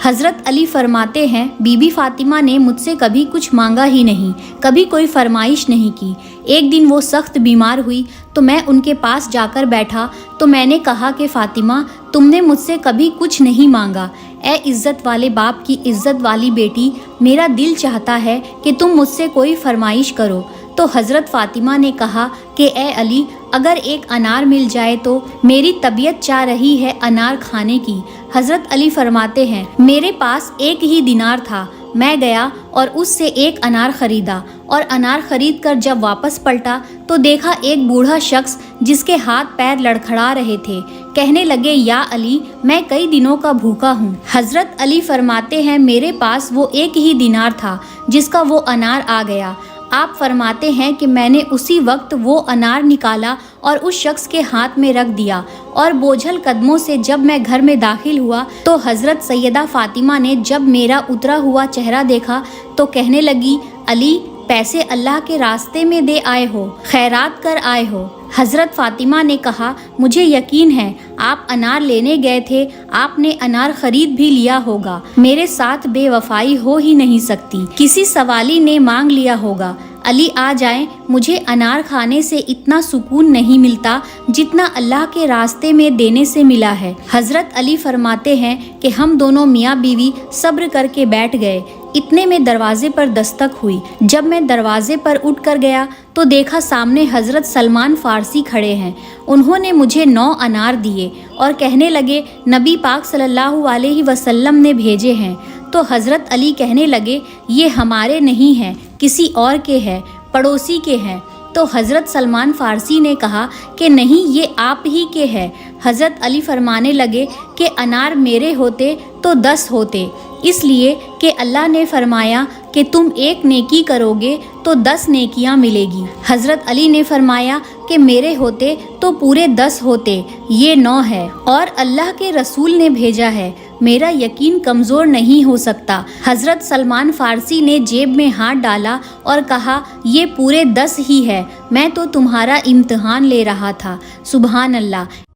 حضرت علی فرماتے ہیں بی بی فاطمہ نے مجھ سے کبھی کچھ مانگا ہی نہیں، کبھی کوئی فرمائش نہیں کی۔ ایک دن وہ سخت بیمار ہوئی تو میں ان کے پاس جا کر بیٹھا تو میں نے کہا کہ فاطمہ تم نے مجھ سے کبھی کچھ نہیں مانگا، اے عزت والے باپ کی عزت والی بیٹی، میرا دل چاہتا ہے کہ تم مجھ سے کوئی فرمائش کرو۔ تو حضرت فاطمہ نے کہا کہ اے علی، اگر ایک انار مل جائے تو میری طبیعت چاہ رہی ہے انار کھانے کی۔ حضرت علی فرماتے ہیں میرے پاس ایک ہی دینار تھا، میں گیا اور اس سے ایک انار خریدا، اور انار خرید کر جب واپس پلٹا تو دیکھا ایک بوڑھا شخص جس کے ہاتھ پیر لڑکھڑا رہے تھے۔ کہنے لگے یا علی، میں کئی دنوں کا بھوکا ہوں۔ حضرت علی فرماتے ہیں میرے پاس وہ ایک ہی دینار تھا جس کا وہ انار آ گیا۔ آپ فرماتے ہیں کہ میں نے اسی وقت وہ انار نکالا اور اس شخص کے ہاتھ میں رکھ دیا، اور بوجھل قدموں سے جب میں گھر میں داخل ہوا تو حضرت سیدہ فاطمہ نے جب میرا اترا ہوا چہرہ دیکھا تو کہنے لگی علی، پیسے اللہ کے راستے میں دے آئے ہو، خیرات کر آئے ہو۔ حضرت فاطمہ نے کہا مجھے یقین ہے آپ انار لینے گئے تھے، آپ نے انار خرید بھی لیا ہوگا، میرے ساتھ بے وفائی ہو ہی نہیں سکتی، کسی سوالی نے مانگ لیا ہوگا۔ علی آ جائیں، مجھے انار کھانے سے اتنا سکون نہیں ملتا جتنا اللہ کے راستے میں دینے سے ملا ہے۔ حضرت علی فرماتے ہیں کہ ہم دونوں میاں بیوی صبر کر کے بیٹھ گئے، اتنے میں دروازے پر دستک ہوئی۔ جب میں دروازے پر اٹھ کر گیا تو دیکھا سامنے حضرت سلمان فارسی کھڑے ہیں۔ انہوں نے مجھے 9 انار دیے اور کہنے لگے نبی پاک صلی اللہ علیہ وسلم نے بھیجے ہیں۔ تو حضرت علی کہنے لگے یہ ہمارے نہیں ہیں، کسی اور کے ہیں، پڑوسی کے ہیں۔ تو حضرت سلمان فارسی نے کہا کہ نہیں، یہ آپ ہی کے ہے۔ حضرت علی فرمانے لگے کہ انار میرے ہوتے تو 10 ہوتے، اس لیے کہ اللہ نے فرمایا کہ تم ایک نیکی کرو گے تو 10 نیکیاں ملے گی۔ حضرت علی نے فرمایا کہ میرے ہوتے تو پورے 10 ہوتے، یہ 9 ہے، اور اللہ کے رسول نے بھیجا ہے، میرا یقین کمزور نہیں ہو سکتا۔ حضرت سلمان فارسی نے جیب میں ہاتھ ڈالا اور کہا یہ پورے 10 ہی ہے، میں تو تمہارا امتحان لے رہا تھا۔ سبحان اللہ۔